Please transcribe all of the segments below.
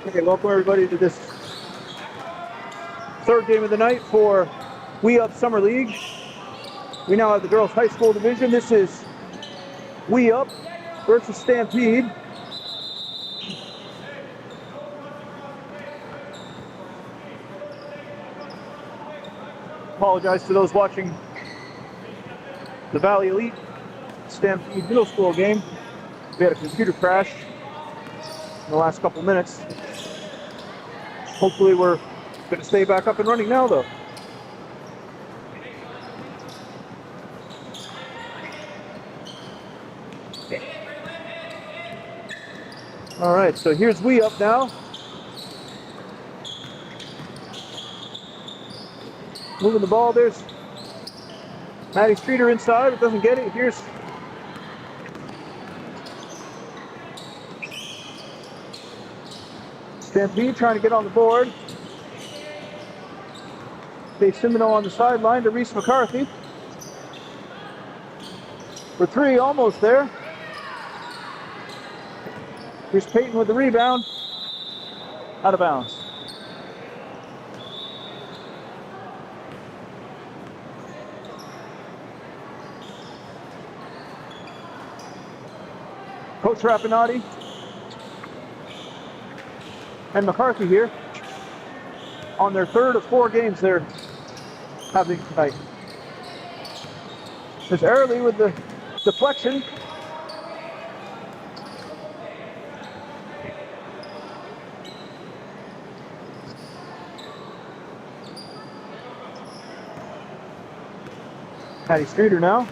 Okay, welcome everybody to this third game of the night for We Up Summer League. We now have the girls high school division. This is We Up versus Stampede. Apologize to those watching the Valley Elite Stampede middle school game. We had a computer crash in the last couple minutes. Hopefully we're going to stay back up and running now though. All right, so here's We Up now. Moving the ball, there's Maddie Streeter inside, but doesn't get it. Here's Stampede trying to get on the board. Simoneau on the sideline to Reese McCarthy. For three, almost there. Here's Peyton with the rebound. Out of bounds. Coach Rapinati and McCarthy here on their third of four games they're having tonight. There's Early with the deflection. Maddie Streeter now.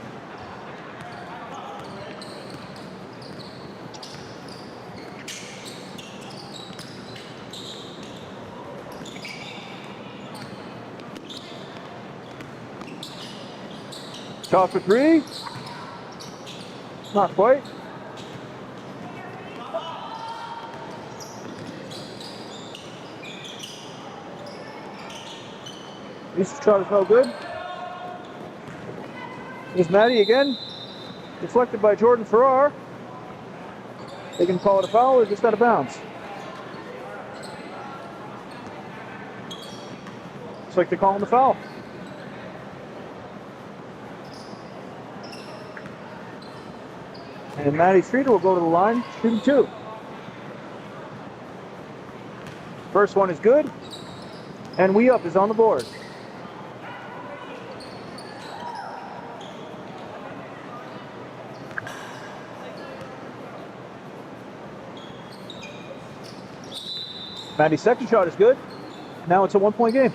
Shot for three. Not quite. This shot is no good. Here's Maddie again. Deflected by Jordan Farrar. They can call it a foul or just out of bounds. Looks like they're calling the foul. And Maddie Streeter will go to the line, shooting two. First one is good, and We Up is on the board. Maddie's second shot is good. Now it's a 1 point game.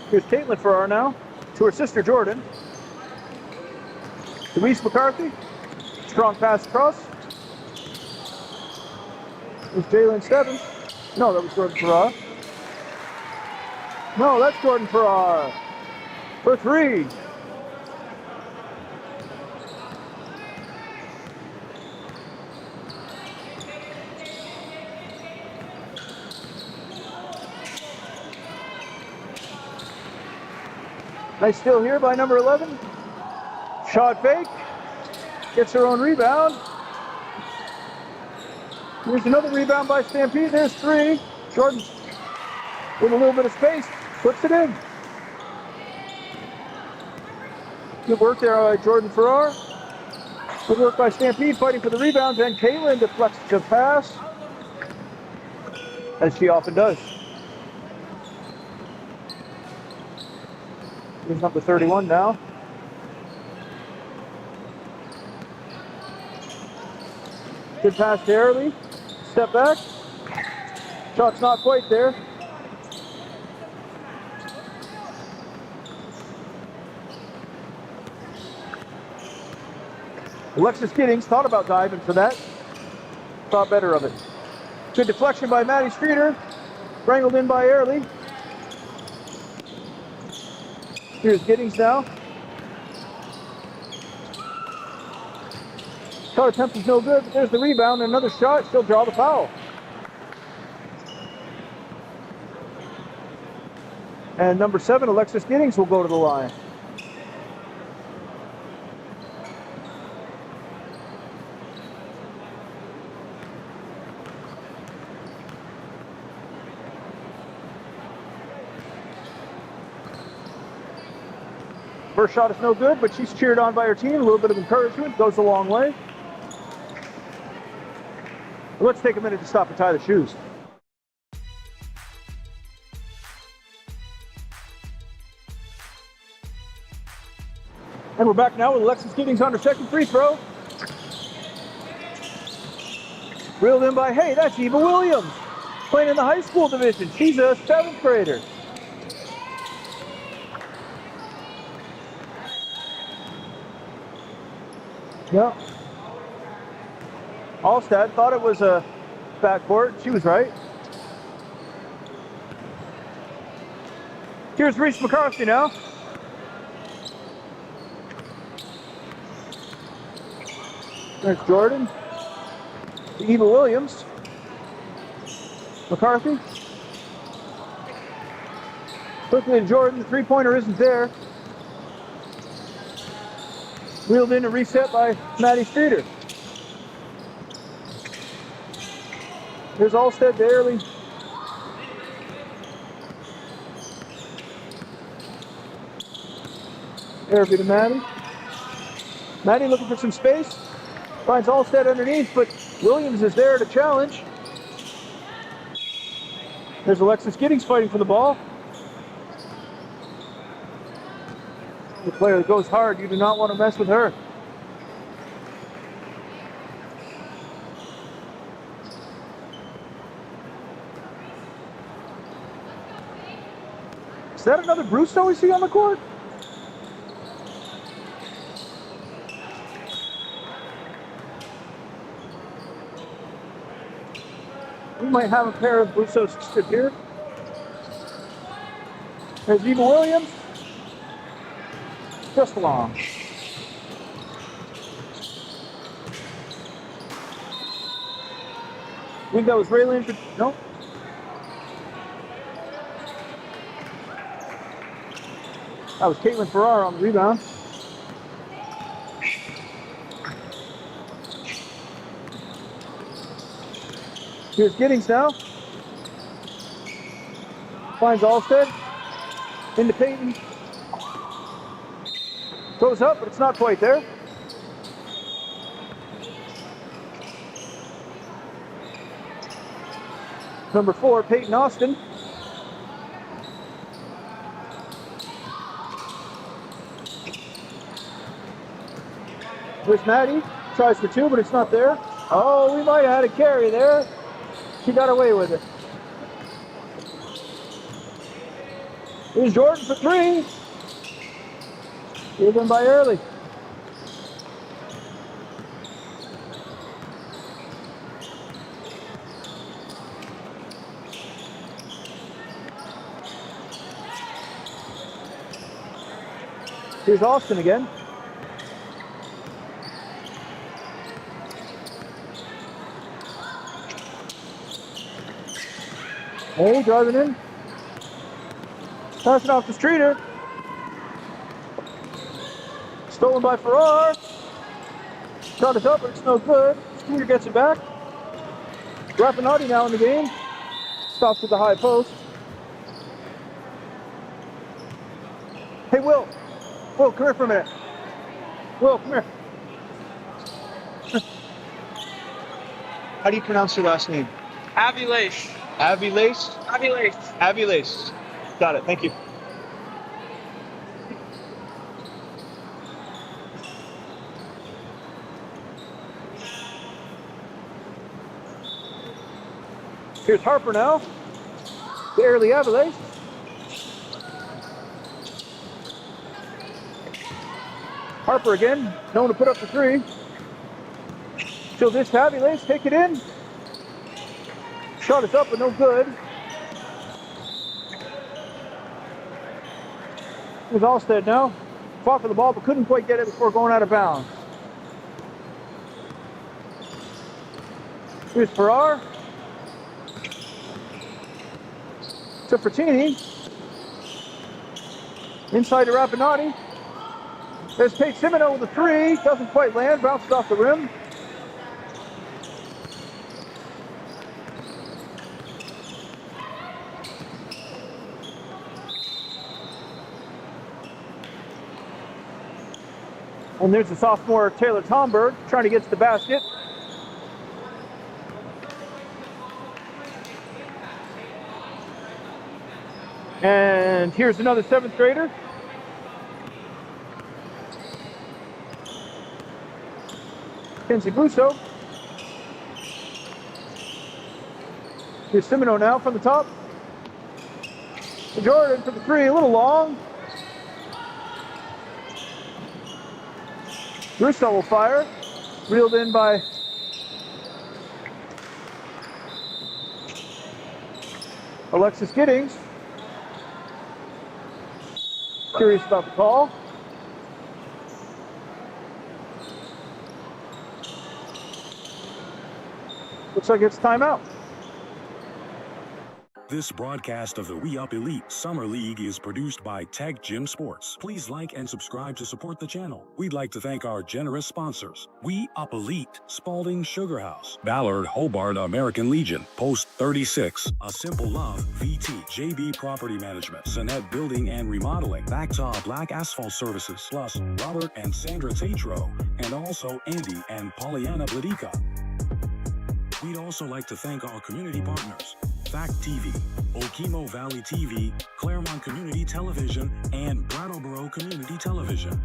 Here's Caitlin Farrar now to her sister Jordan. To Reese McCarthy. Strong pass across. There's Jalen Stebbins. No, that was Jordan Farrar. No, that's Jordan Farrar. For three. Nice steal here by number 11. Shot fake. Gets her own rebound. Here's another rebound by Stampede. There's three. Jordan with a little bit of space. Puts it in. Good work there by Jordan Farrar. Good work by Stampede fighting for the rebound. And Caitlin deflects the pass. As she often does. Here's number 31 now. Good pass to Early. Step back. Shot's not quite there. Alexis Giddings thought about diving for that. Thought better of it. Good deflection by Maddie Streeter. Wrangled in by Early. Here's Giddings now. Shot attempt is no good, but there's the rebound and another shot. She'll draw the foul. And number 7, Alexis Giddings, will go to the line. First shot is no good, but she's cheered on by her team. A little bit of encouragement goes a long way. Let's take a minute to stop and tie the shoes. And we're back now with Alexis Giddings on her second free throw. Reeled in by, hey, that's Eva Williams, playing in the high school division. She's a 7th grader. Yep. Alstad thought it was a backcourt. She was right. Here's Reese McCarthy now. There's Jordan. Eva Williams. McCarthy. Quickly to Jordan. The three-pointer isn't there. Wheeled in a reset by Maddie Streeter. Here's Alstead to Early. Early to Maddie. Maddie looking for some space. Finds Alstead underneath, but Williams is there to challenge. There's Alexis Giddings fighting for the ball. The player that goes hard, you do not want to mess with her. Is that another Brusto we see on the court? We might have a pair of Brustos stood here. There's Eva Williams. Just along. I think that was Raylan. No. That was Caitlin Farrar on the rebound. Here's Giddings now. Finds Alstead. Into Peyton. Goes up, but it's not quite there. Number 4, Peyton Austin. Here's Maddie. Tries for 2, but it's not there. Oh, we might have had a carry there. She got away with it. Here's Jordan for 3. Given by Early. Here's Austin again. Hey, driving in. Passing off to Streeter. Stolen by Farrar. Shot is up, but it's no good. Streeter gets it back. Rapinotti now in the game. Stops at the high post. Hey, Will. Will, come here for a minute. Will, come here. How do you pronounce your last name? Avilace. Avilace? Avilace. Avilace. Got it, thank you. Here's Harper now. The early Avilace. Harper again, known to put up the 3. Still this to Avilace, take it in. Shot is up, but no good. Here's Alstead now. Fought for the ball, but couldn't quite get it before going out of bounds. Here's Farrar. To Frattini. Inside to Rapinotti. There's Kate Simoneau with the 3. Doesn't quite land, bounces off the rim. And there's the sophomore Taylor Tomberg trying to get to the basket. And here's another 7th grader. Kenzie Busso. Here's Simoneau now from the top. Jordan for the 3, a little long. Russo will fire. Reeled in by Alexis Giddings. Curious about the call. Looks like it's timeout. This broadcast of the We Up Elite Summer League is produced by TecGym Sports. Please like and subscribe to support the channel. We'd like to thank our generous sponsors: We Up Elite, Spalding Sugar House, Ballard Hobart American Legion, Post 36, A Simple Love, VT, JB Property Management, Sonnet Building and Remodeling, Bactaw Black Asphalt Services, plus Robert and Sandra TATRO, and also Andy and Pollyanna BLADYKA. We'd also like to thank our community partners: Fact TV, Okemo Valley TV, Claremont Community Television, and Brattleboro Community Television.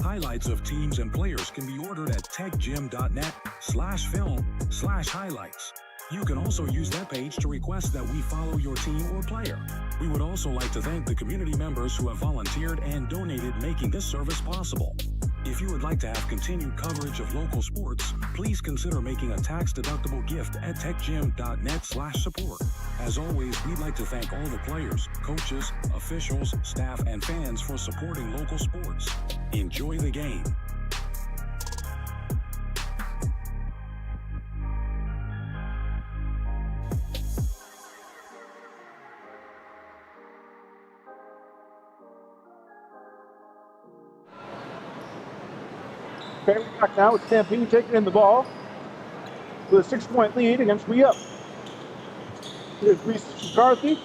Highlights of teams and players can be ordered at techgym.net/film/highlights. You can also use that page to request that we follow your team or player. We would also like to thank the community members who have volunteered and donated, making this service possible. If you would like to have continued coverage of local sports, please consider making a tax-deductible gift at techgym.net/support. As always, we'd like to thank all the players, coaches, officials, staff, and fans for supporting local sports. Enjoy the game. Okay, we're back now with Stampede taking in the ball with a 6-point lead against We Up. Here's Reese McCarthy.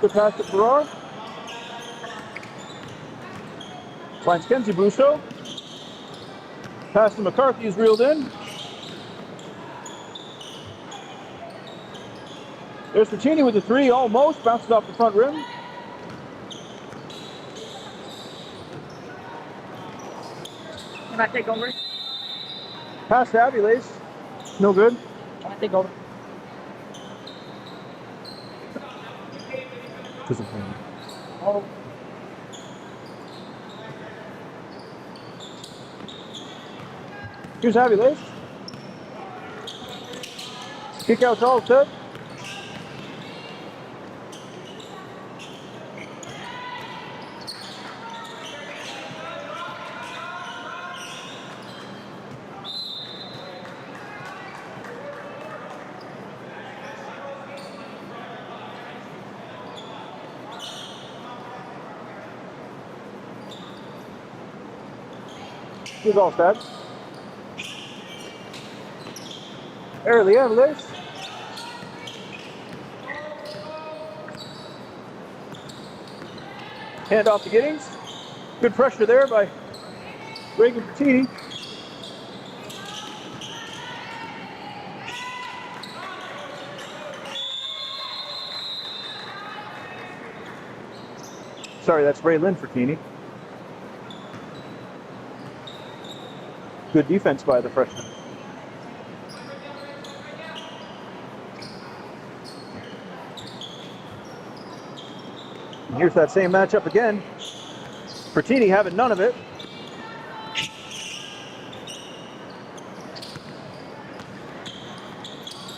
Good pass to Farrar. Finds Kenzie Busso. Pass to McCarthy is reeled in. There's Bertini with the 3, almost. Bounces off the front rim. Can I take over? Pass to Aviles. No good. Can I take over? Disappointing. Oh. Here's Aviles. Kick out to Alstead. Here's Alstead. Early Aviles. Hand off to Giddings. Good pressure there by Reagan Bertini. Sorry, that's Ray Lynn Fertini. Good defense by the freshman. And here's that same matchup again. Fertini having none of it.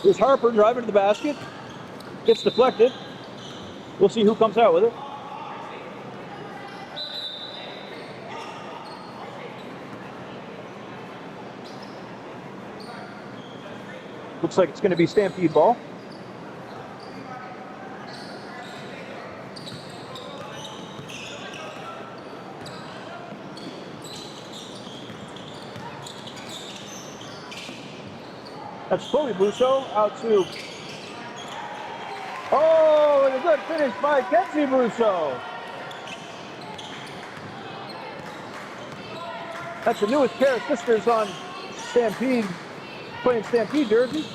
Here's Harper driving to the basket. Gets deflected. We'll see who comes out with it. Looks like it's going to be Stampede ball. That's Chloe Busso out to. Oh, and a good finish by Kenzie Busso. That's the newest pair of sisters on Stampede, playing Stampede jerseys.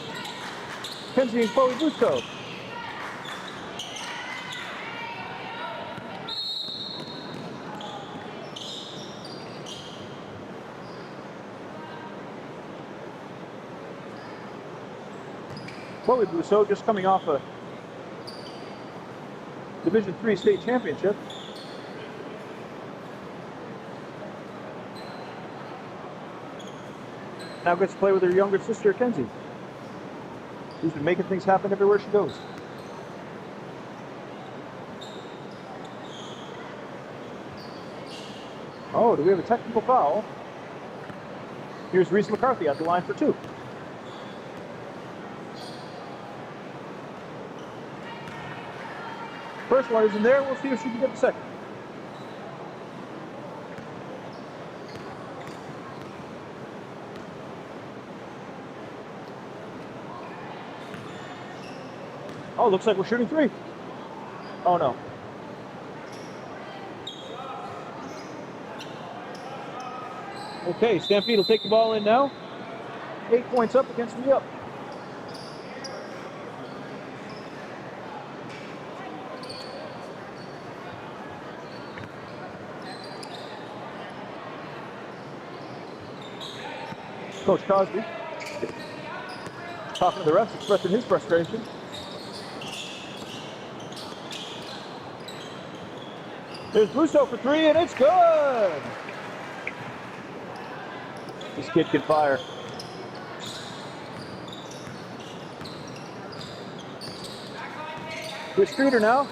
Kenzie and Chloe Busto. Chloe Busto just coming off a Division III state championship. Now gets to play with her younger sister, Kenzie, who's been making things happen everywhere she goes. Oh, do we have a technical foul? Here's Reese McCarthy at the line for 2. First one isn't there. We'll see if she can get the second. Oh, looks like we're shooting 3. Oh, no. Okay, Stampede will take the ball in now. 8 points up against me up. Coach Cosby talking to the refs, expressing his frustration. There's Busto for 3, and it's good! This kid can fire. Here's Streeter now.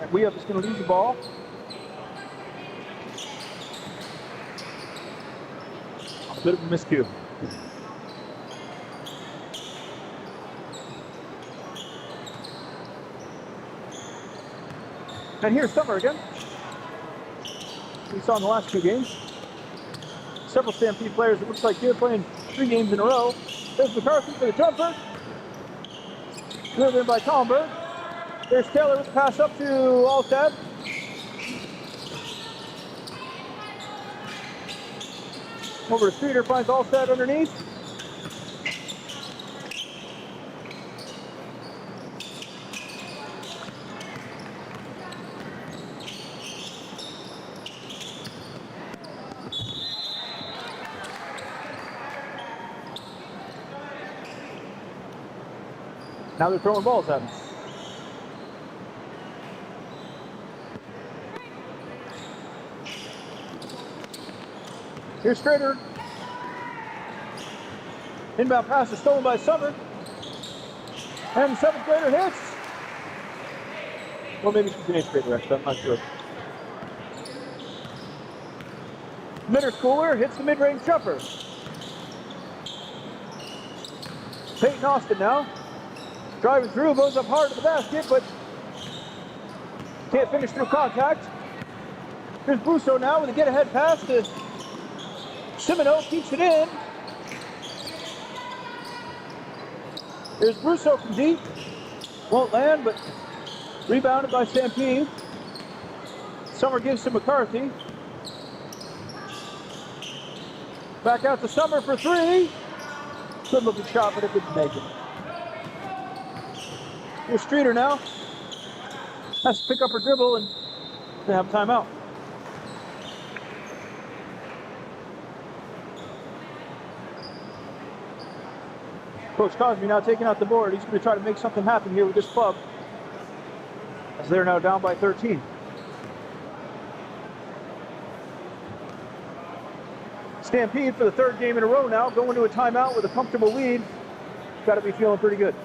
And We Up is going to lose the ball. A bit of a miscue. And here's Summer again. We saw in the last 2 games. Several Stampede players, it looks like they're playing 3 games in a row. There's McCarthy for the jumper. Driven in by Tomberg. There's Taylor with the pass up to Alstad. Over to Streeter, finds Alstad underneath. Now they're throwing balls at him. Here's Strader. Inbound pass is stolen by Summer. And the 7th grader hits. Well, maybe she's an 8th grader, actually, I'm not sure. Middle schooler hits the mid-range jumper. Peyton Austin now. Driving through, goes up hard to the basket, but can't finish through contact. Here's Busto now with a get-ahead pass to Simoneau, keeps it in. Here's Busto from deep. Won't land, but rebounded by Stampede. Summer gives to McCarthy. Back out to Summer for 3. Good looking shot, but it didn't make it. Here's Streeter now. Has to pick up her dribble and they have a timeout. Coach Cosby now taking out the board. He's going to try to make something happen here with this club, as they're now down by 13. Stampede for the 3rd game in a row now, going to a timeout with a comfortable lead. Got to be feeling pretty good.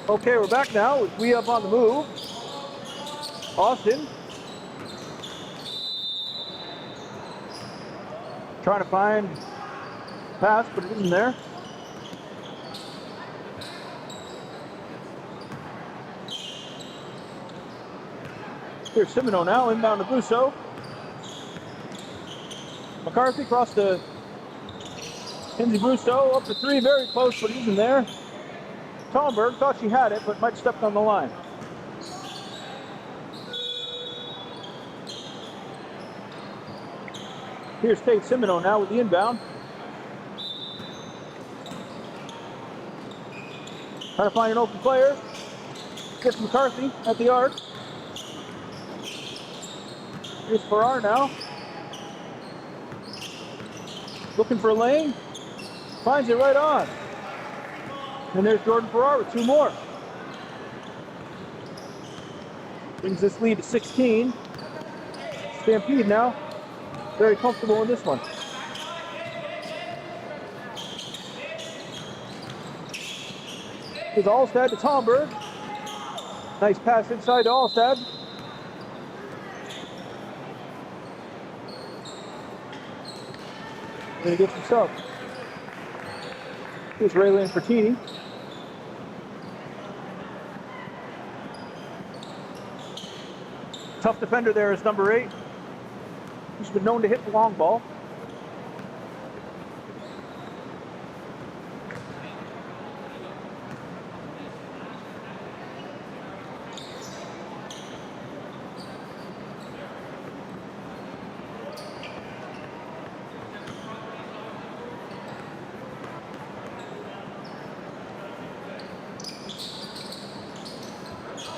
Okay, we're back now with We Up on the move. Austin trying to find pass, but it isn't there. Here's Simoneau now, inbound to Busso. McCarthy across to Kinsey Busso, up to three, very close, but it isn't there. Tomberg thought she had it, but might have stepped on the line. Here's Tate Simoneau now with the inbound. Trying to find an open player. Gets McCarthy at the arc. Here's Farrar now. Looking for a lane. Finds it right on. And there's Jordan Farrar with two more. Brings this lead to 16. Stampede now. Very comfortable in this one. Here's Alstad to Tomberg. Nice pass inside to Alstad. Gonna get some sub. Here's Raylene Fertini. Tough defender there is number 8. He's been known to hit the long ball.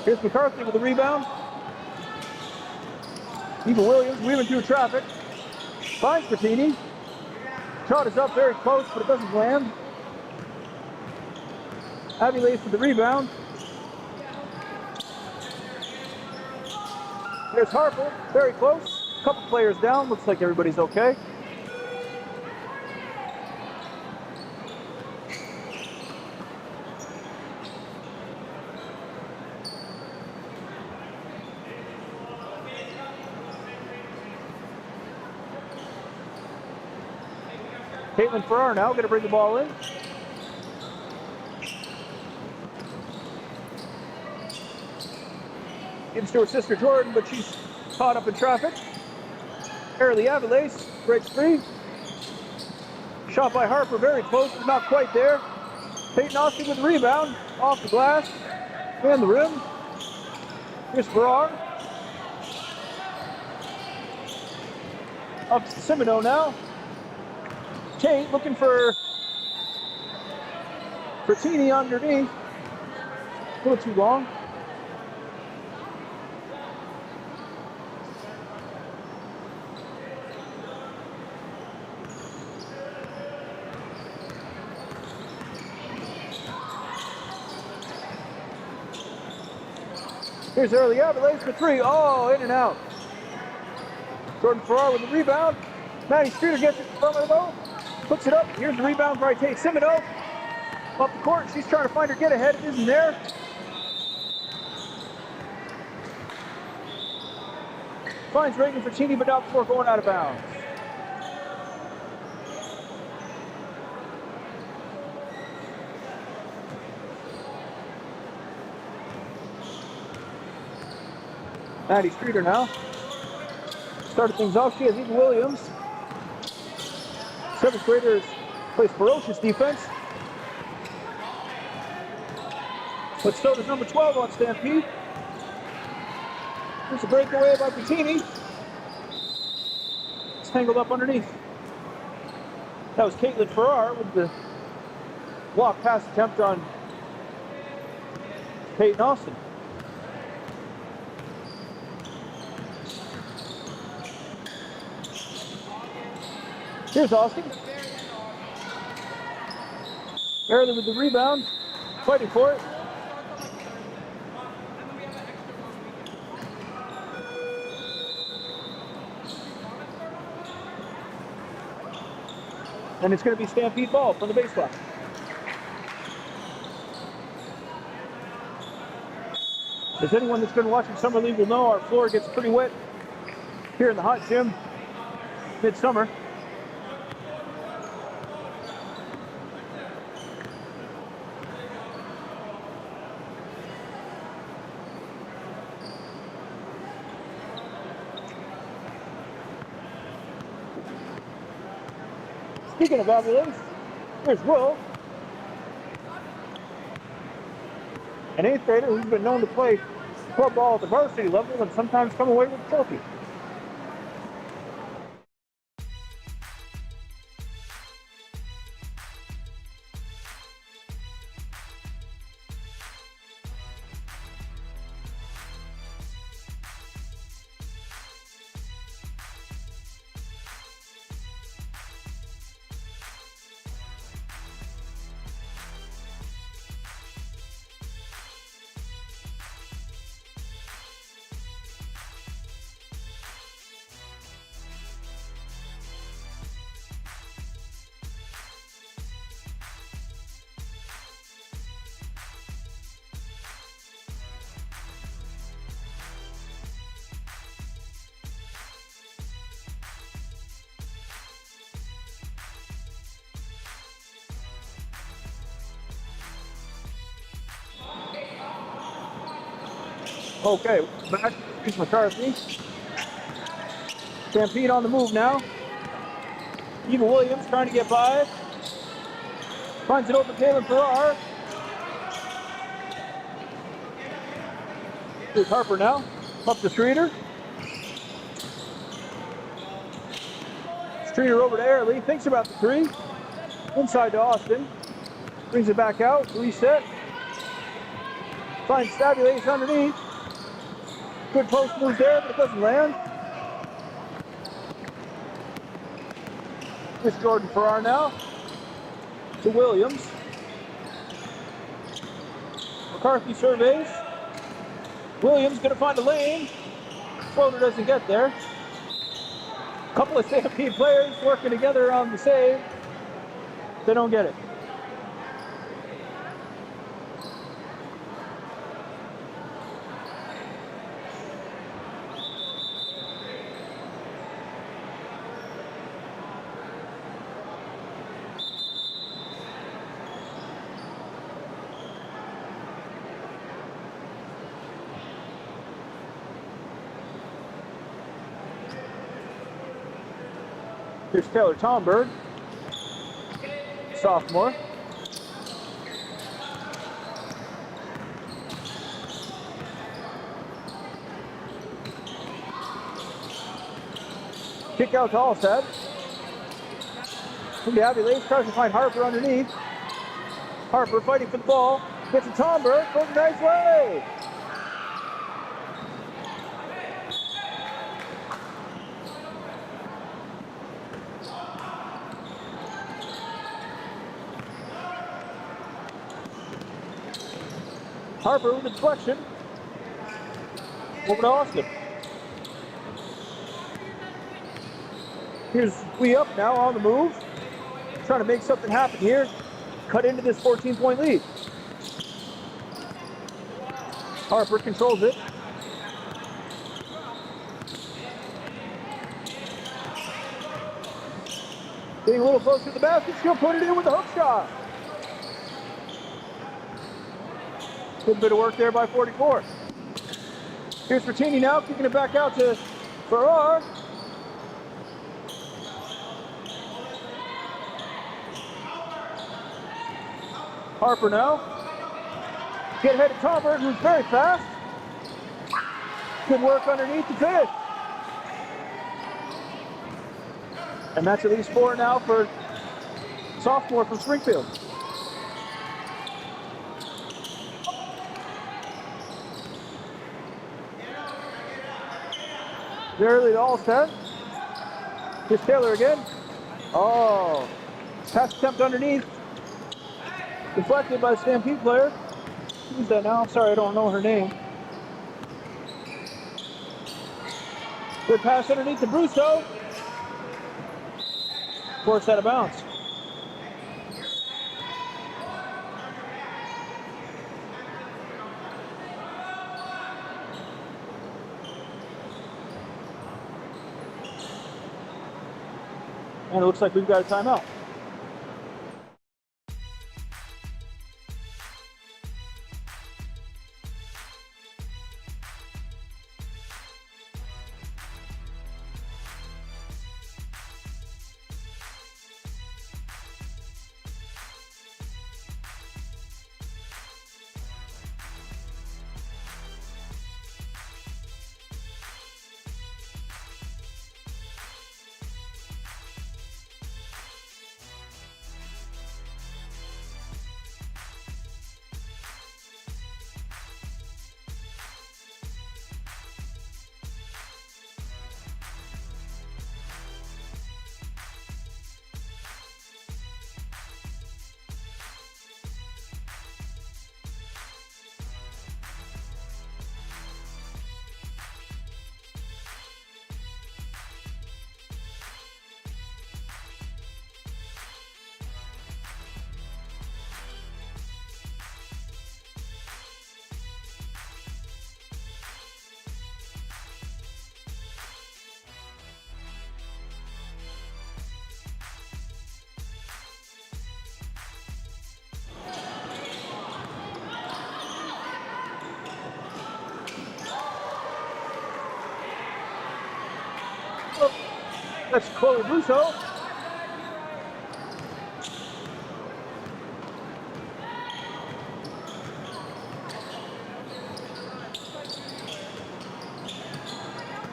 Here's McCarthy with the rebound. Eva Williams weaving through traffic. Finds Bertini. Shot is up very close, but it doesn't land. Abby Lace with the rebound. There's Harper, very close. Couple players down, looks like everybody's okay. Caitlin Farrar now going to bring the ball in. Gives to her sister Jordan, but she's caught up in traffic. Early Avilace breaks free. Shot by Harper, very close, but not quite there. Peyton Austin with the rebound, off the glass, and the rim. Here's Farrar. Up to Simoneau now. Tate looking for Fertini underneath. A little too long. Here's Early Avilace for three. Oh, in and out. Jordan Farrar with the rebound. Maddie Streeter gets it from her though. Puts it up. Here's the rebound by Tate Simoneau. Up the court. She's trying to find her get ahead. It isn't there. Finds Reagan Fertini, but not before going out of bounds. Maddie Streeter now. Started things off. She has Eva Williams. 7th graders plays ferocious defense. But so does number 12 on Stampede. There's a breakaway by Bertini. It's tangled up underneath. That was Caitlin Farrar with the block pass attempt on Peyton Austin. Here's Austin. Barely with the rebound, fighting for it. And it's going to be Stampede ball from the baseline. As anyone that's been watching Summer League will know, our floor gets pretty wet here in the hot gym midsummer. Speaking of ambulance, here's Will, an 8th grader who's been known to play club ball at the varsity level and sometimes come away with a trophy. Okay, back. Here's McCarthy. Stampede on the move now. Eva Williams trying to get by. Finds it open, Taylor Farrar. Here's Harper now. Up to Streeter. Streeter over to Airley. Thinks about the 3. Inside to Austin. Brings it back out. Reset. Finds Stabulace underneath. Good post move there, but it doesn't land. Here's Jordan Farrar now to Williams. McCarthy surveys. Williams gonna find a lane. Floater doesn't get there. A couple of Stampede players working together on the save. They don't get it. Here's Taylor Tomberg, sophomore. Kick out to Alstad. Into Abby Lace, tries to find Harper underneath. Harper fighting for the ball. Gets to Tomberg, goes a nice way. Harper with a deflection. Over to Austin. Here's Lee up now on the move. Trying to make something happen here. Cut into this 14-point lead. Harper controls it. Getting a little closer to the basket. She'll put it in with the hook shot. Good bit of work there by 44. Here's Bertini now, kicking it back out to Farrar. Harper now. Get ahead of Tomberg, who's very fast. Good work underneath to finish. And that's at least 4 now for sophomore from Springfield. Early to Alstad. Here's Taylor again. Oh, pass attempt underneath. Deflected by the Stampede player. Who's that now? I'm sorry, I don't know her name. Good pass underneath to Brusso. Forced out of bounds. And it looks like we've got a timeout. That's Chloe Russo.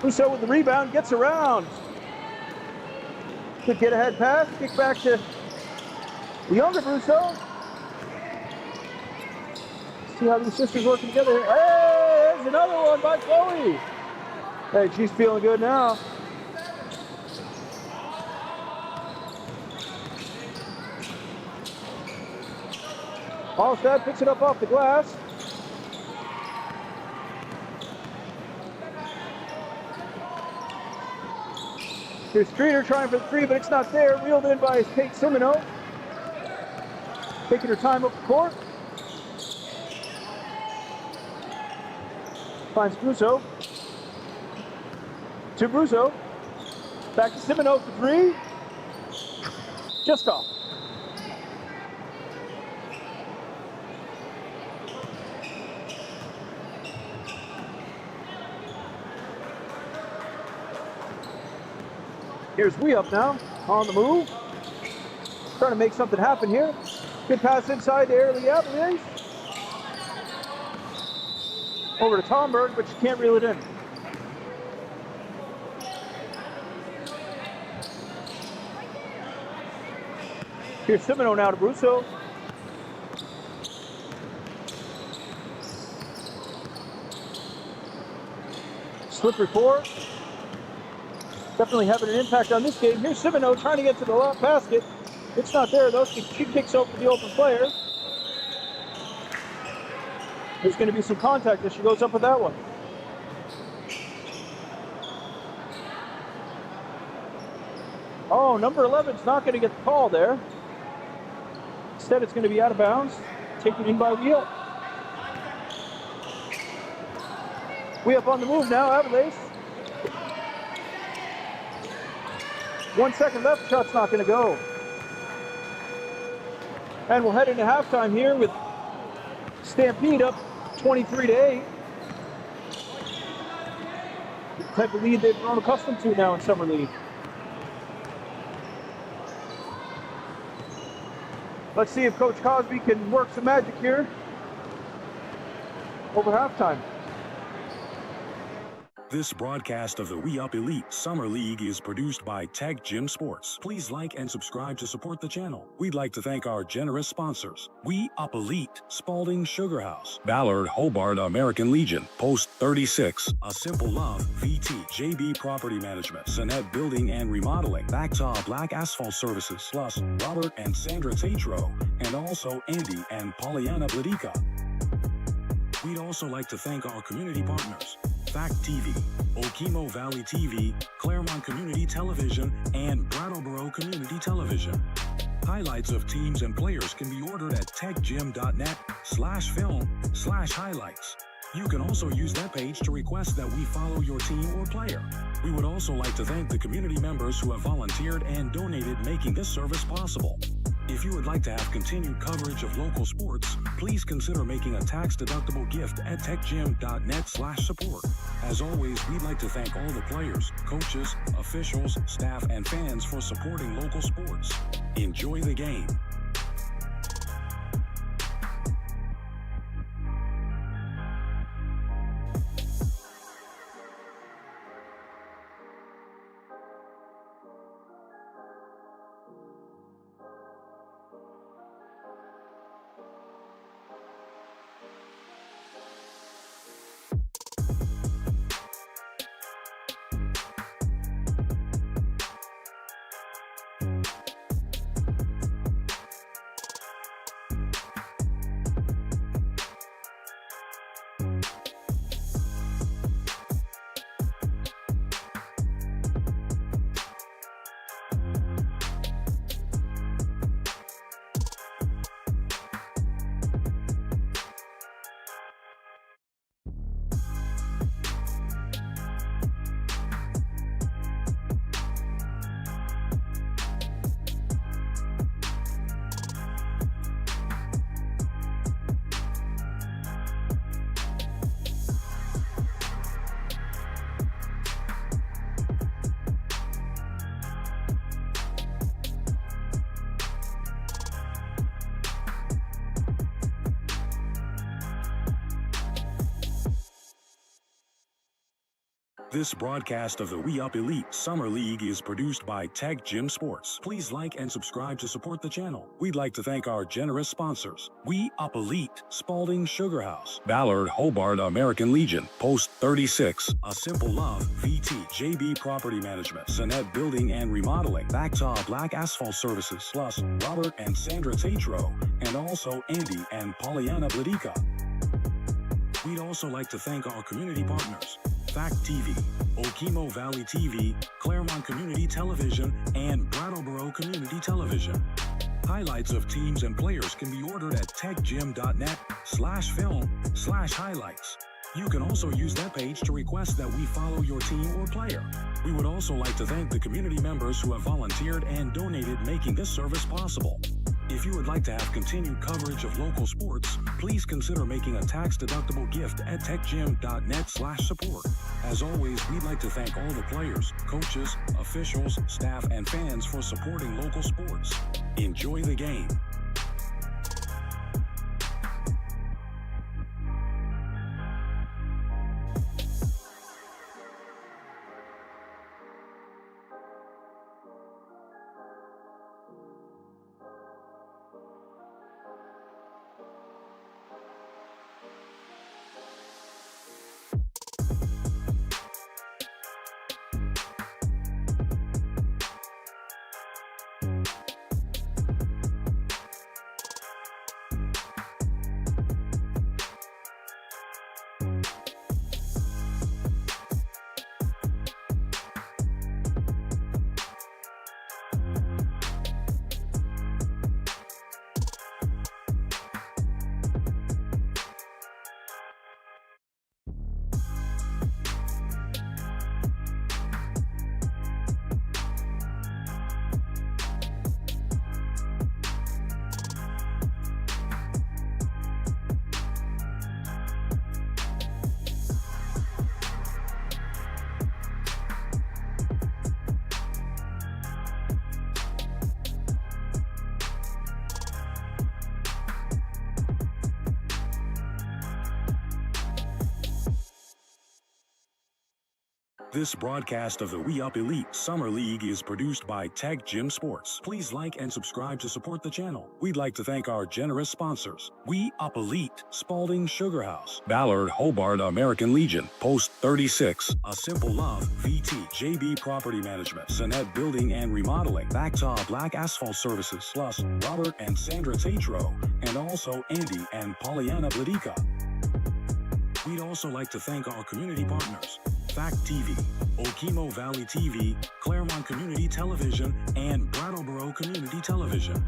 Russo with the rebound, gets around. Good get ahead pass, kick back to the younger Russo. See how these sisters working together. Hey, there's another one by Chloe. Hey, she's feeling good now. Allstad picks it up off the glass. Here's Streeter trying for the three, but it's not there. Reeled in by Kate Simoneau. Taking her time up the court. Finds Brusso. To Brusso. Back to Simoneau for three. Just off. Here's We Up now, on the move. Trying to make something happen here. Good pass inside to Airly Ablier. Over to Tomberg, but she can't reel it in. Here's Simoneau now to Brusso. Slippery four. Definitely having an impact on this game. Here's Simoneau trying to get to the left basket. It's not there though. She kicks over the open player. There's going to be some contact as she goes up with that one. Oh, number 11's not going to get the call there. Instead, it's going to be out of bounds. Taken in by We Up. We Up on the move now, Avilace. 1 second left, shot's not going to go. And we'll head into halftime here with Stampede up 23-8. The type of lead they've grown accustomed to now in Summer League. Let's see if Coach Cosby can work some magic here over halftime. This broadcast of the We Up Elite Summer League is produced by TecGym Sports. Please like and subscribe to support the channel. We'd like to thank our generous sponsors: We Up Elite, Spalding Sugar House, Ballard Hobart American Legion, Post 36, A Simple Love, VT, JB Property Management, Sonnet Building and Remodeling, Bactaw Black Asphalt Services, plus Robert and Sandra TATRO, and also Andy and Pollyanna BLADYKA. We'd also like to thank our community partners: Fact TV, Okemo Valley TV, Claremont Community Television, and Brattleboro Community Television. Highlights of teams and players can be ordered at techgym.net/film/highlights. You can also use that page to request that we follow your team or player. We would also like to thank the community members who have volunteered and donated, making this service possible. If you would like to have continued coverage of local sports, please consider making a tax-deductible gift at techgym.net/support. As always, we'd like to thank all the players, coaches, officials, staff, and fans for supporting local sports. Enjoy the game. This broadcast of the We Up Elite Summer League is produced by TecGym Sports. Please like and subscribe to support the channel. We'd like to thank our generous sponsors: We Up Elite, Spalding Sugar House, Ballard Hobart American Legion, Post 36, A Simple Love, VT, JB Property Management, Simoneau Building and Remodeling, Backtop Black Asphalt Services, plus Robert and Sandra TATRO, and also Andy and Pollyanna BLADYKA. We'd also like to thank our community partners: Fact TV, Okemo Valley TV, Claremont Community Television, and Brattleboro Community Television. Highlights of teams and players can be ordered at techgym.net/film/highlights. You can also use that page to request that we follow your team or player. We would also like to thank the community members who have volunteered and donated, making this service possible. If you would like to have continued coverage of local sports, please consider making a tax-deductible gift at techgym.net/support. As always, we'd like to thank all the players, coaches, officials, staff, and fans for supporting local sports. Enjoy the game. This broadcast of the We Up Elite Summer League is produced by TecGym Sports. Please like and subscribe to support the channel. We'd like to thank our generous sponsors: We Up Elite, Spalding Sugar House, Ballard Hobart American Legion, Post 36, A Simple Love, VT, JB Property Management, Simoneau Building and Remodeling, Backtop Black Asphalt Services, plus Robert and Sandra TATRO, and also Andy and Pollyanna BLADYKA. We'd also like to thank our community partners: Fact TV, Okemo Valley TV, Claremont Community Television, and Brattleboro Community Television.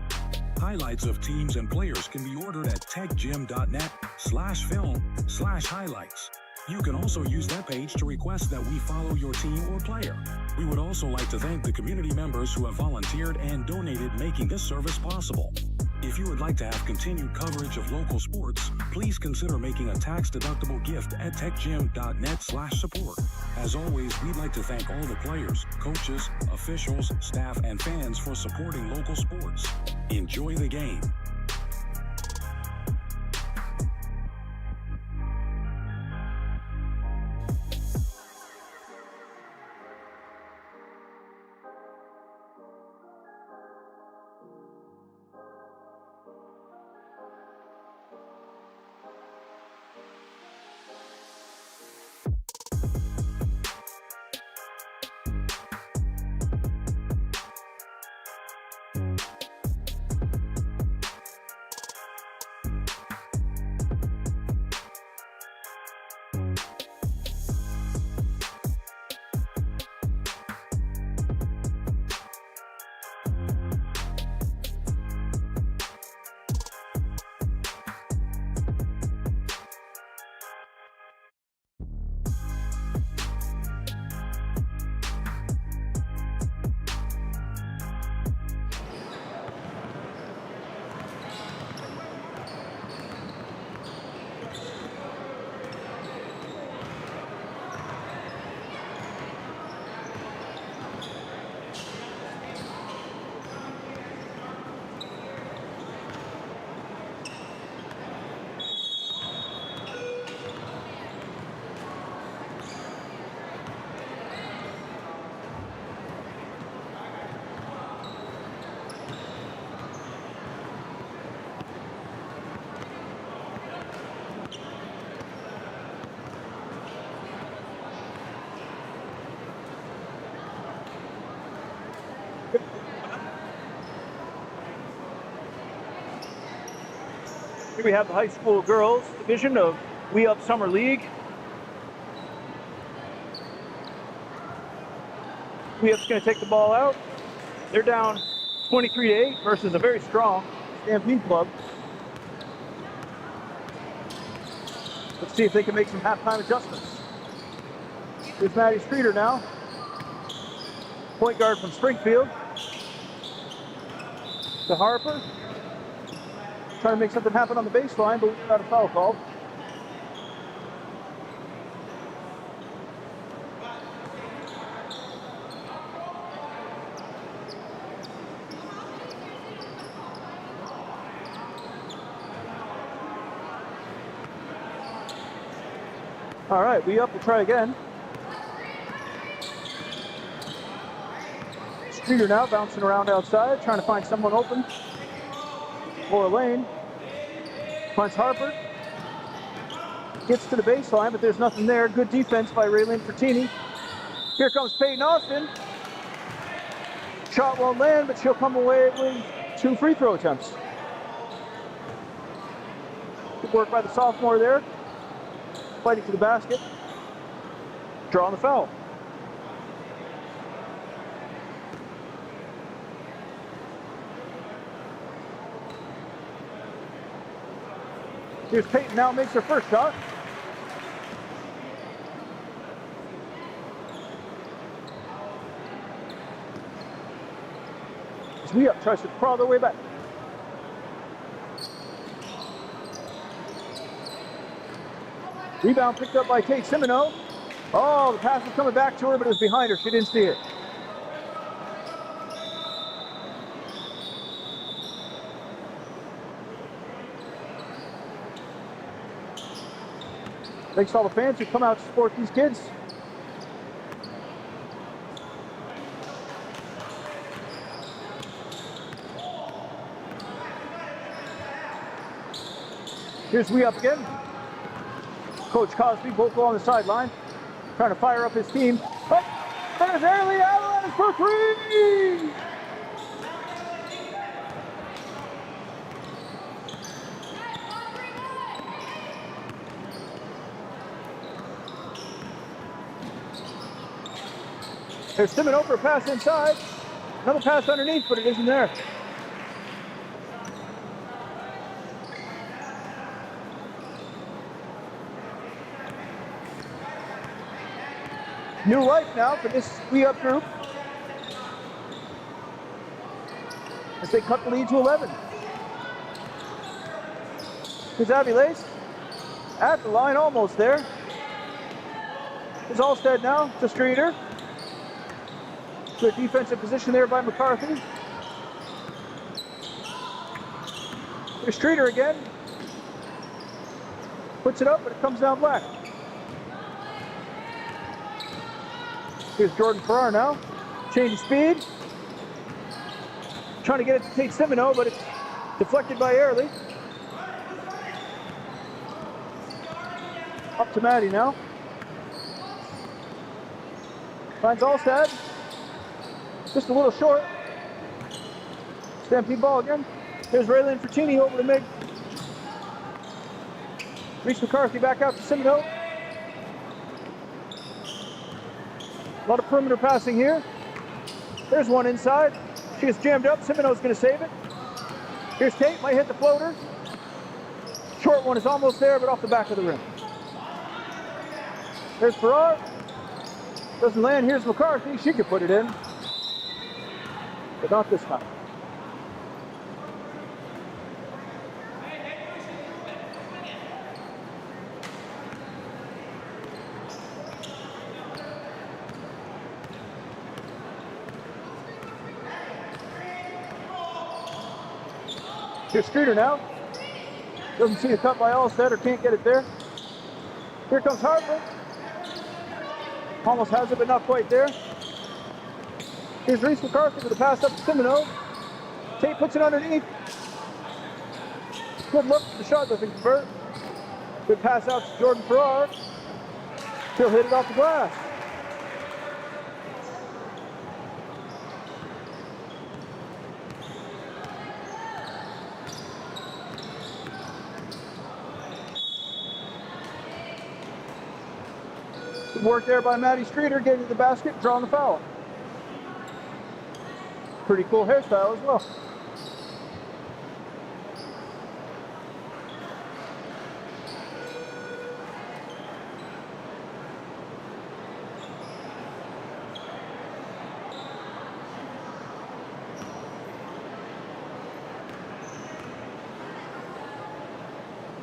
Highlights of teams and players can be ordered at techgym.net/film/highlights. You can also use that page to request that we follow your team or player. We would also like to thank the community members who have volunteered and donated, making this service possible. If you would like to have continued coverage of local sports, please consider making a tax-deductible gift at techgym.net/support. As always, we'd like to thank all the players, coaches, officials, staff, and fans for supporting local sports. Enjoy the game. Here we have the high school girls division of We Up Summer League. We Up's going to take the ball out. They're down 23-8 versus a very strong Stampede club. Let's see if they can make some halftime adjustments. Here's Maddie Streeter now. Point guard from Springfield. To Harper. Trying to make something happen on the baseline, but we got a foul call. All right, We Up will try again. Streeter now bouncing around outside, trying to find someone open. For a lane. Finds Harper. Gets to the baseline, but there's nothing there. Good defense by Raylene Fertini. Here comes Peyton Austin. Shot won't land, but she'll come away with 2 free throw attempts. Good work by the sophomore there. Fighting to the basket. Drawing the foul. Here's Peyton now, makes her first shot. As We Up tries to crawl their way back. Rebound picked up by Kate Simoneau. Oh, the pass was coming back to her, but it was behind her. She didn't see it. Thanks to all the fans who come out to support these kids. Here's We Up again. Coach Cosby, both on the sideline, trying to fire up his team. Oh, there's Airly Avalanche for 3! There's Simoneau for a pass inside. Another pass underneath, but it isn't there. New life now for this we-up group as they cut the lead to 11. Here's Abby Lace at the line, almost there. Here's Alstead now to Streeter. Good defensive position there by McCarthy. Here's Streeter again. Puts it up, but it comes down black. Here's Jordan Farrar now. Change of speed. Trying to get it to Tate Simoneau, but it's deflected by Airley. Up to Maddie now. Finds Alstad. Just a little short. Stampede ball again. Here's Raylene Fertini over to Mig. Reese McCarthy back out to Simoneau. A lot of perimeter passing here. There's one inside. She gets jammed up. Simoneau's going to save it. Here's Tate. Might hit the floater. Short one is almost there, but off the back of the rim. There's Farrar. Doesn't land. Here's McCarthy. She could put it in, but not this time. Here's Streeter now. Doesn't see a cut by Alstead or can't get it there. Here comes Harper. Almost has it, but not quite there. Here's Reese McCarthy with a pass up to Simoneau. Tate puts it underneath. Good look. The shot doesn't convert. Good pass out to Jordan Farrar. She'll hit it off the glass. Good work there by Maddie Streeter, getting to the basket, drawing the foul. Pretty cool hairstyle as well.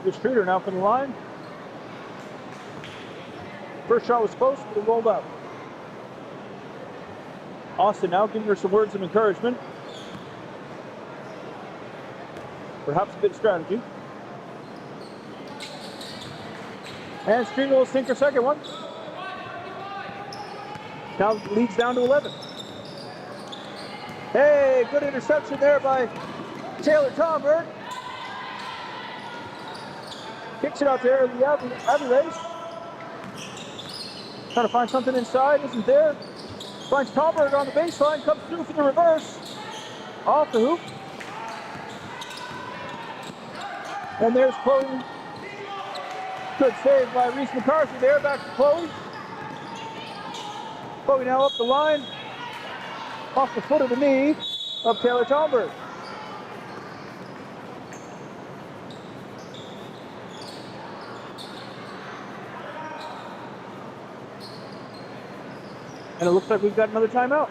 Here's Streeter now from the line. First shot was close, but it rolled out. Austin now giving her some words of encouragement. Perhaps a bit of strategy. And Streeter will sink her second one. Now the lead's down to 11. Hey, good interception there by Taylor Tomberg. Kicks it out there to the Abby Lace. Trying to find something inside, isn't there. Finds Tomberg on the baseline, comes through for the reverse. Off the hoop. And there's Chloe. Good save by Reese McCarthy there, back to Chloe. Chloe now up the line. Off the foot of the knee of Taylor Tomberg. And it looks like we've got another timeout.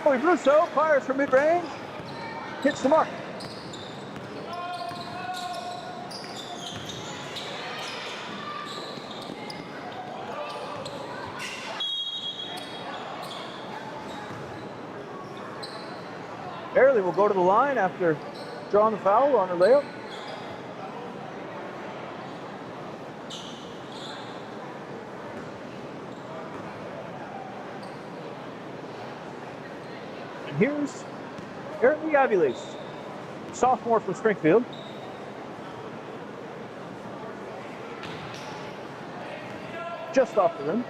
Russo fires from mid-range, hits the mark. Early will go to the line after drawing the foul on her layup. And here's Early Aviles, sophomore from Springfield. Just off the rim.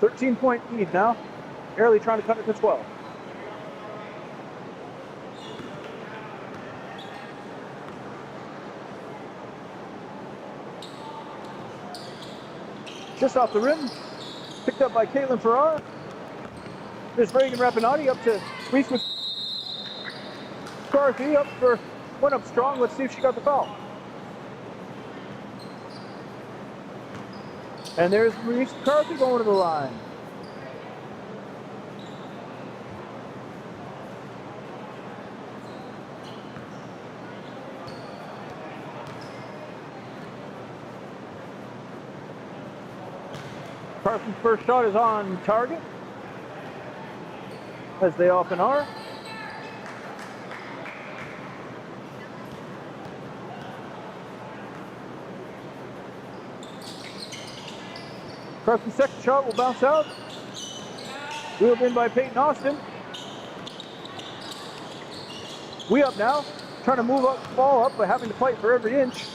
.13 lead now. Early trying to cut it to 12. Just off the rim. Picked up by Caitlin Farrar. There's Reagan Rapinati up to Reese McCarthy went up strong. Let's see if she got the foul. And there's Reese McCarthy going to the line. Carson's first shot is on target, as they often are. Carson's second shot will bounce out. Wheeled in by Peyton Austin. We up now, trying to move up, ball up, but having to fight for every inch.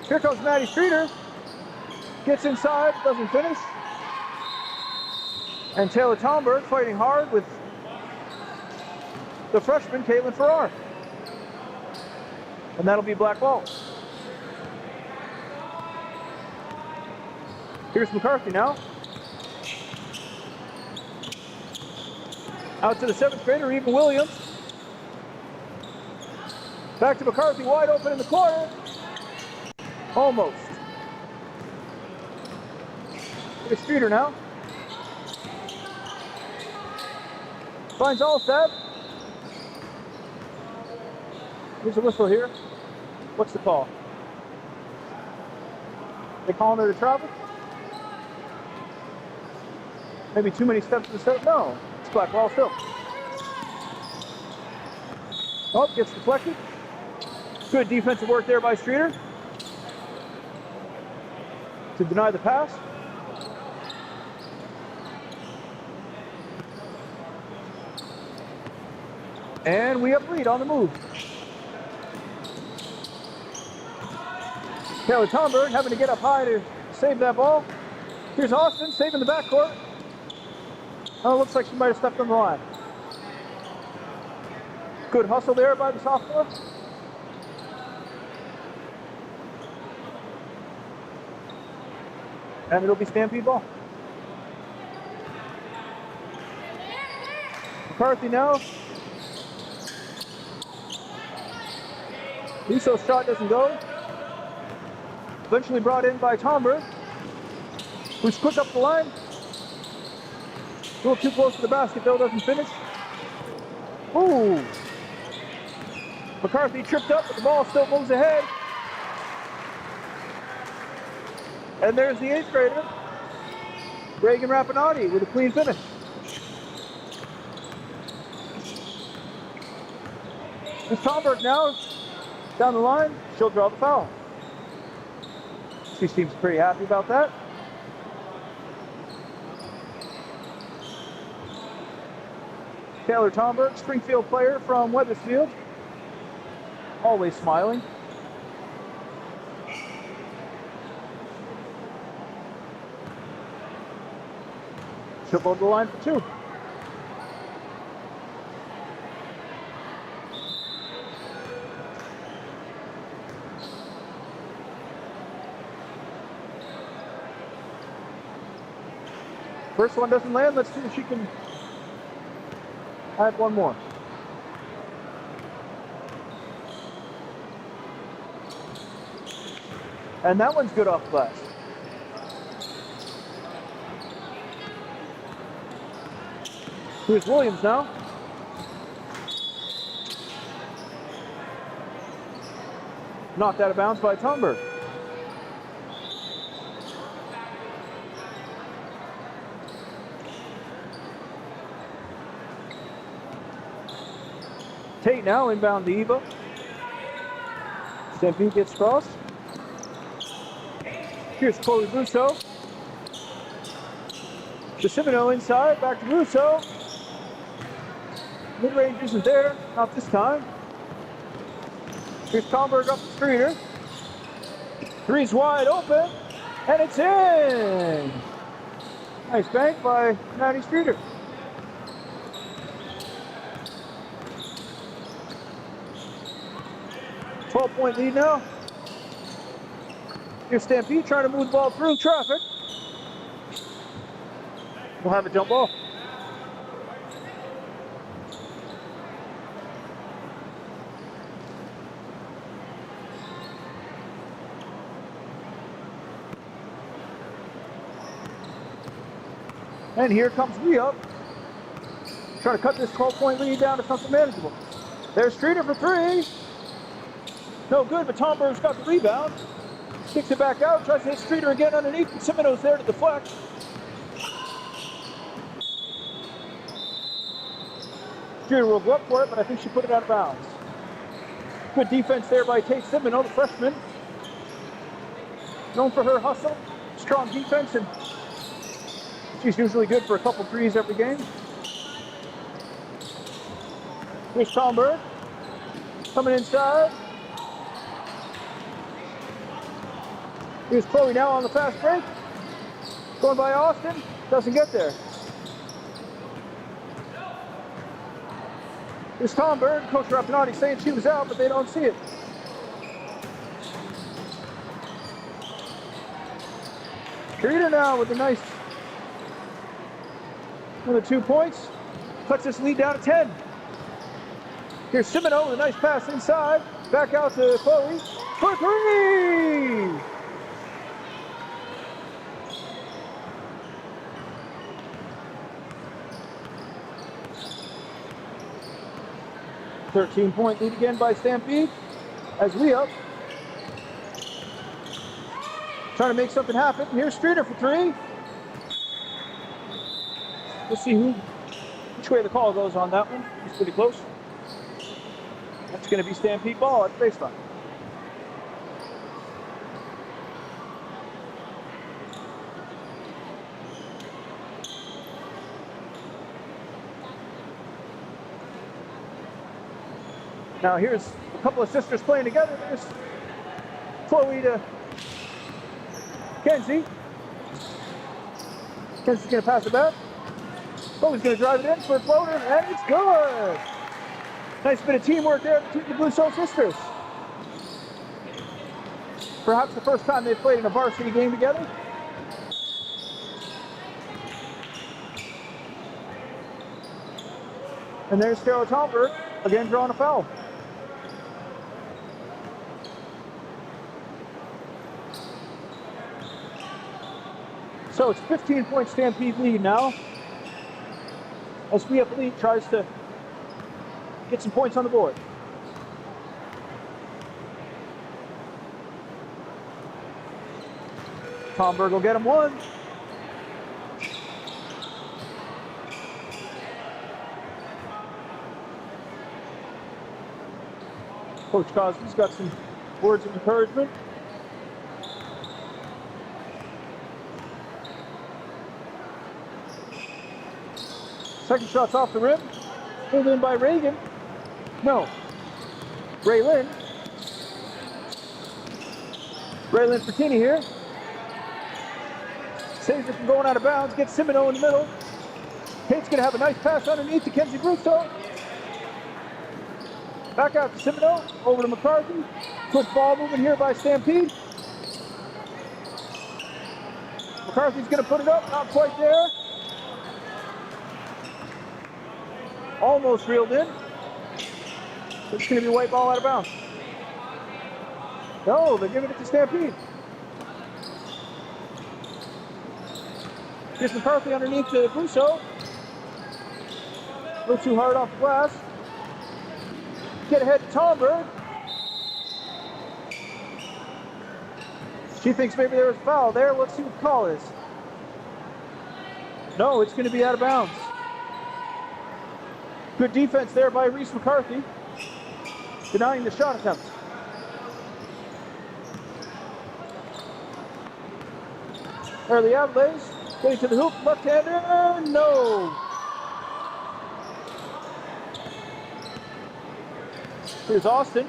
Here comes Maddie Streeter. Gets inside, doesn't finish. And Taylor Tomberg fighting hard with the freshman, Caitlin Farrar. And that'll be black ball. Here's McCarthy now. Out to the seventh grader, Eva Williams. Back to McCarthy, wide open in the corner. Almost. Here's Streeter now. Finds Allstab. Here's a whistle here. What's the call? They calling her to travel? Maybe too many steps to the step? No, it's black ball still. Oh, gets deflected. Good defensive work there by Streeter to deny the pass. And we up lead on the move. Taylor Tomberg having to get up high to save that ball. Here's Austin saving the backcourt. Oh, looks like she might have stepped on the line. Good hustle there by the sophomore. And it'll be Stampede ball. McCarthy now. Lisso's shot doesn't go. Eventually brought in by Tomberg, who's quick up the line. A little too close to the basket though, doesn't finish. Ooh! McCarthy tripped up, but the ball still moves ahead. And there's the eighth grader, Reagan Rapinati, with a clean finish. It's Tomberg now. Down the line, she'll draw the foul. She seems pretty happy about that. Taylor Tomberg, Springfield player from Wethersfield. Always smiling. She'll go to the line for two. First one doesn't land. Let's see if she can add one more. And that one's good off the glass. Here's Williams now. Knocked out of bounds by Tomberg. Tate now inbound to Eva. Stampede gets crossed. Here's Chloe Russo. To Simoneau inside, back to Russo. Mid-range isn't there, not this time. Here's Tomberg up the screener. Three's wide open, and it's in! Nice bank by Maddie Streeter. .point lead now. Here's Stampede trying to move the ball through traffic. We'll have a jump ball. And here comes Re-Up. Trying to cut this 12-point lead down to something manageable. There's Streeter for three. No good, but Tomberg's got the rebound. Kicks it back out, tries to hit Streeter again underneath, and Simoneau's there to deflect. Streeter will go up for it, but I think she put it out of bounds. Good defense there by Tate Simoneau, the freshman. Known for her hustle, strong defense, and she's usually good for a couple threes every game. Here's Tomberg coming inside. Here's Chloe now on the fast break. Going by Austin, doesn't get there. Here's Tomberg, Coach Rapinati saying she was out, but they don't see it. Streeter now with a nice another 2 points. Cuts this lead down to 10. Here's Simoneau with a nice pass inside. Back out to Chloe for three! .point lead again by Stampede as Re-Up. Trying to make something happen. Here's Streeter for three. We'll see which way the call goes on that one. It's pretty close. That's going to be Stampede ball at the baseline. Now here's a couple of sisters playing together. There's Chloe to Kenzie. Kenzie's going to pass it back. Chloe's going to drive it in for a floater, and it's good. Nice bit of teamwork there between the Blue Soul sisters. Perhaps the first time they've played in a varsity game together. And there's Sarah Tomberg, again drawing a foul. So it's 15-point Stampede lead now. As SPF Elite tries to get some points on the board. Tomberg will get him one. Coach Cosby's got some words of encouragement. Second shot's off the rim. Pulled in by Reagan. No. Raylyn. Raylyn Fertini here. Saves it from going out of bounds. Gets Simoneau in the middle. Kate's going to have a nice pass underneath to Kenzie Brusto. Back out to Simoneau. Over to McCarthy. Quick ball movement here by Stampede. McCarthy's going to put it up. Not quite there. Almost reeled in. It's going to be a white ball out of bounds. No, they're giving it to Stampede. Here's McCarthy underneath to Brusso. A little too hard off the glass. Get ahead to Tomberg. She thinks maybe there was a foul there. Let's see what the call is. No, it's going to be out of bounds. Good defense there by Reese McCarthy, denying the shot attempt. There are the Avalays, getting to the hoop, left-hander, no. Here's Austin,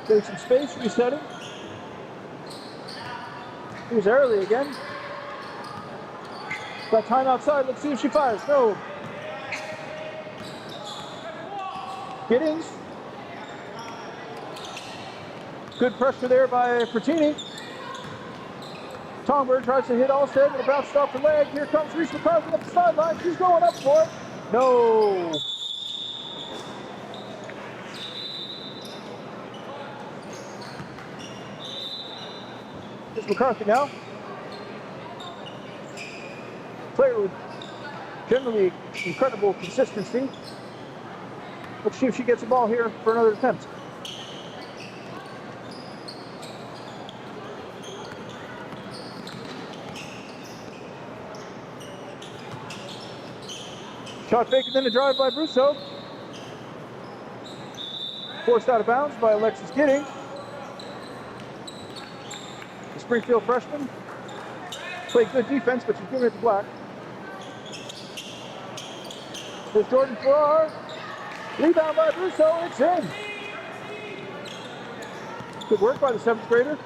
getting some space, resetting. Here's Early again. Got time outside, let's see if she fires, no. Giddings. Good pressure there by Pertini. Tomberg tries to hit Alstead, but it bounced off the leg. Here comes Reese McCarthy up the sideline. She's going up for it. No. Here's McCarthy now. Player with generally incredible consistency. Let's see if she gets the ball here for another attempt. Shot fake and then a drive by Brousseau. Forced out of bounds by Alexis Gidding. The Springfield freshman played good defense, but she's giving it to Black. There's Jordan Farrar. Rebound by Brousseau, it's in. Good work by the 7th grader.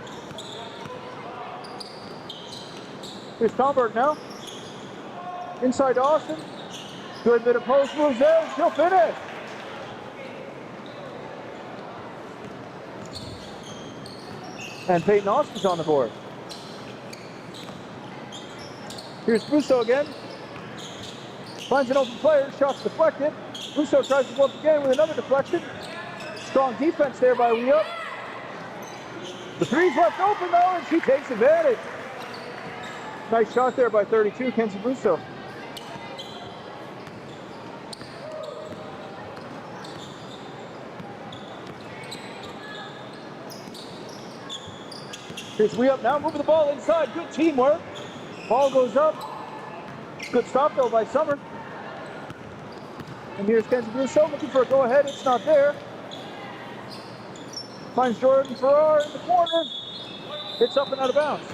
Here's Tomberg now. Inside to Austin. Good bit of post moves there, she'll finish. And Peyton Austin's on the board. Here's Brousseau again. Finds an open player, shot's deflected. Brousseau tries to go up again with another deflection. Strong defense there by Wee-Up. The three's left open though, and she takes advantage. Nice shot there by 32, Kenzie Brousseau. Here's Wee-Up now, moving the ball inside. Good teamwork. Ball goes up. Good stop though by Summer. And here's Kenzie Brousseau looking for a go-ahead. It's not there. Finds Jordan Farrar in the corner. It's up and out of bounds.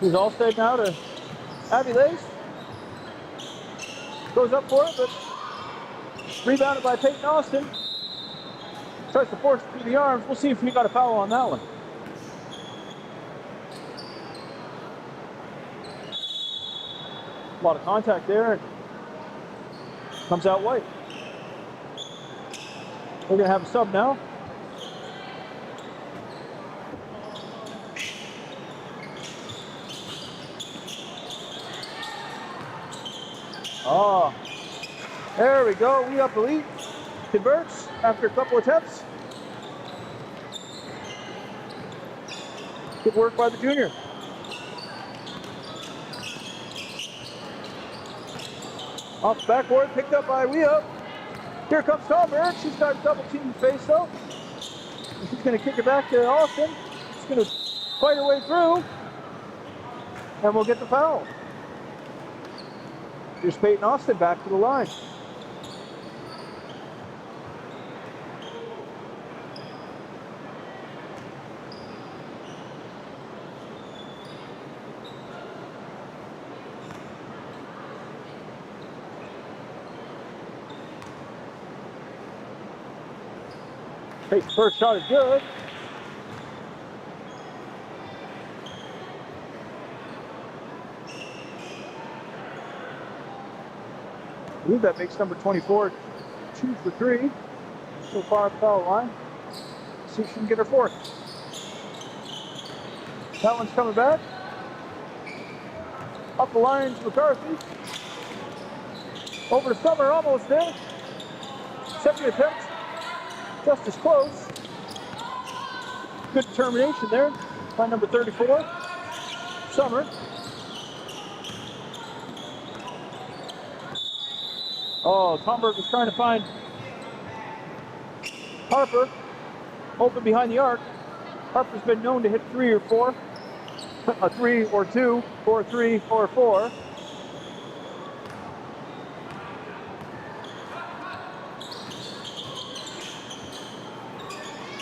Here's Alstead now to Abby Lace. Goes up for it, but rebounded by Peyton Austin. Tries to force it through the arms. We'll see if we got a foul on that one. A lot of contact there, and comes out white. We're gonna have a sub now. Oh, there we go. Wee-Up Elite converts after a couple attempts. Good work by the junior. Off the backboard, picked up by Wee-Up. Here comes Tomberg. She's got a double team face though. She's going to kick it back to Austin. She's going to fight her way through, and we'll get the foul. Here's Peyton Austin back to the line. Peyton's first shot is good. I believe that makes number 24 2 for 3 so far at the foul line. See if she can get her fourth. That one's coming back. Up the line to McCarthy. Over to Summer, almost there. Second attempt, just as close. good determination there by number 34, Summer. Oh, Tomberg was trying to find Harper open behind the arc. Harper's been known to hit 3 or 4, a 3 or 2, 4, 3, 4, 4.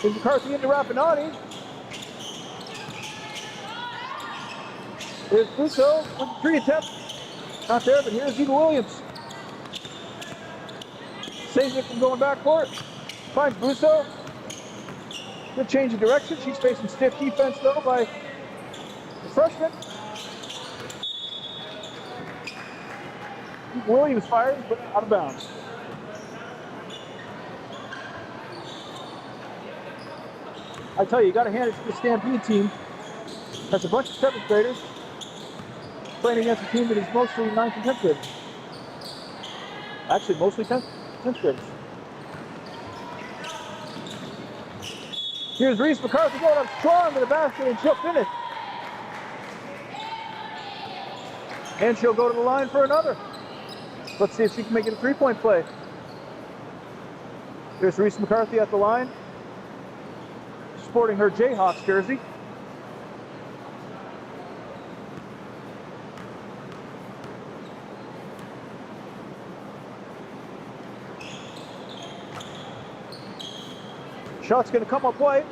Here's McCarthy into Rapinati. Here's Busso with the 3 attempt. Not there, but here's Eva Williams. Saves it from going back court. Finds Busso. Good change of direction. She's facing stiff defense though by the freshman. Williams fires, but out of bounds. I tell you, got to hand it to the Stampede team. That's a bunch of 7th graders playing against a team that is mostly 9th and 10th graders. Actually, mostly 10th graders. Here's Reese McCarthy going up strong to the basket, and she'll finish. And she'll go to the line for another. Let's see if she can make it a 3-point play. Here's Reese McCarthy at the line, sporting her Jayhawks jersey. Shot's going to come up white.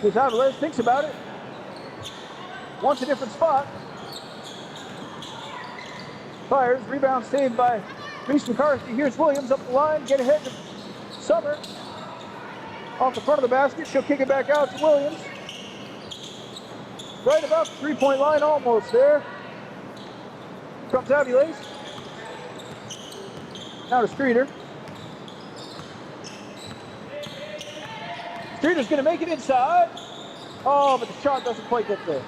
Gonzalez thinks about it. Wants a different spot. Fires. Rebound saved by Reese McCarthy. Here's Williams up the line. Get ahead to Summer. Off the front of the basket. She'll kick it back out to Williams. Right about the 3-point line, almost there. Comes Aviles. Now to Streeter. Streeter's going to make it inside. Oh, but the shot doesn't quite get there.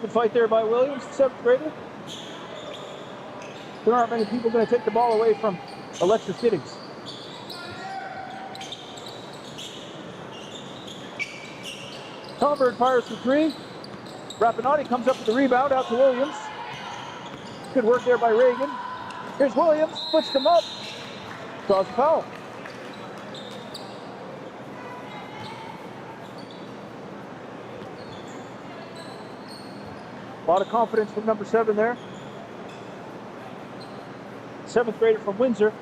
Good fight there by Williams, the 7th grader. There aren't many people going to take the ball away from Alexis Giddings. Tomberg fires for 3. Rapinati comes up with the rebound out to Williams. Good work there by Reagan. Here's Williams, splits them up. Draws a foul. A lot of confidence from number 7 there. 7th grader from Windsor.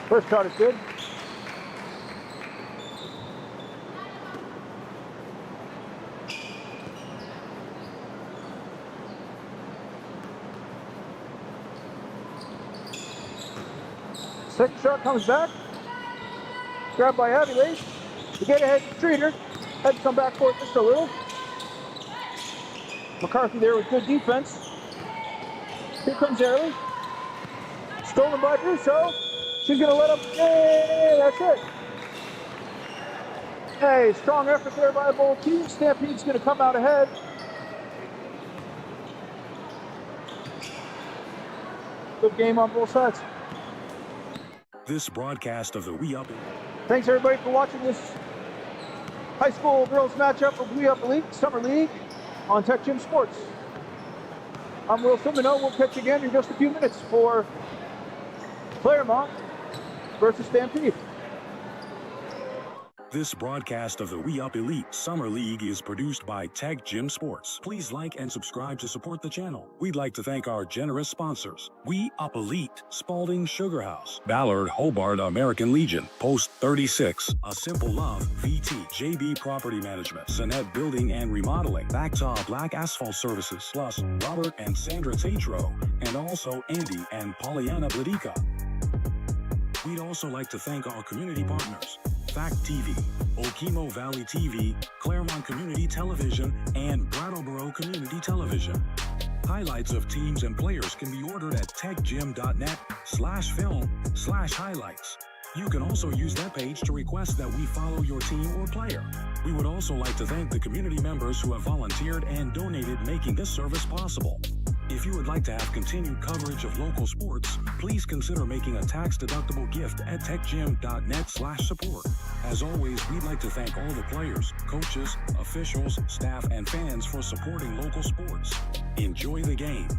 First shot is good. Second shot comes back. Grabbed by Aviles. To get ahead to Streeter. Had to come back for it just a little. McCarthy there with good defense. Here comes Early. Stolen by Busso. She's going to let him. Hey, that's it. Hey, strong effort there by both teams. Stampede's going to come out ahead. Good game on both sides. This broadcast of the We Up. Thanks everybody for watching this high school girls matchup of We Up Elite Summer League on TecGym Sports. I'm Will Simoneau. We'll catch you again in just a few minutes for Claremont versus Stampede. This broadcast of the We Up Elite Summer League is produced by TecGym Sports. Please like and subscribe to support the channel. We'd like to thank our generous sponsors: We Up Elite, Spalding Sugar House, Ballard Hobart American Legion, Post 36, A Simple Love, VT, JB Property Management, Sonnet Building and Remodeling, Backtop Black Asphalt Services, plus Robert and Sandra TATRO, and also Andy and Pollyanna BLADYKA. We'd also like to thank our community partners: Fact TV, Okemo Valley TV, Claremont Community Television, and Brattleboro Community Television. Highlights of teams and players can be ordered at techgym.net/film/highlights. You can also use that page to request that we follow your team or player. We would also like to thank the community members who have volunteered and donated, making this service possible. If you would like to have continued coverage of local sports, please consider making a tax-deductible gift at techgym.net/support. As always, we'd like to thank all the players, coaches, officials, staff, and fans for supporting local sports. Enjoy the game.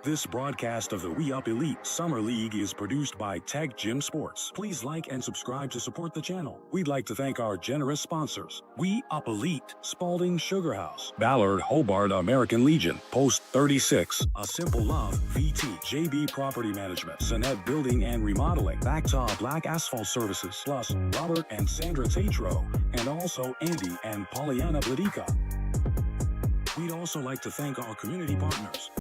This broadcast of the We Up Elite Summer League is produced by TecGym Sports. Please like and subscribe to support the channel. We'd like to thank our generous sponsors: We Up Elite, Spalding Sugar House, Ballard Hobart American Legion, Post 36, A Simple Love, VT, JB Property Management, Sonnet Building and Remodeling, Backtop Black Asphalt Services, plus Robert and Sandra TATRO, and also Andy and Pollyanna BLADYKA. We'd also like to thank our community partners.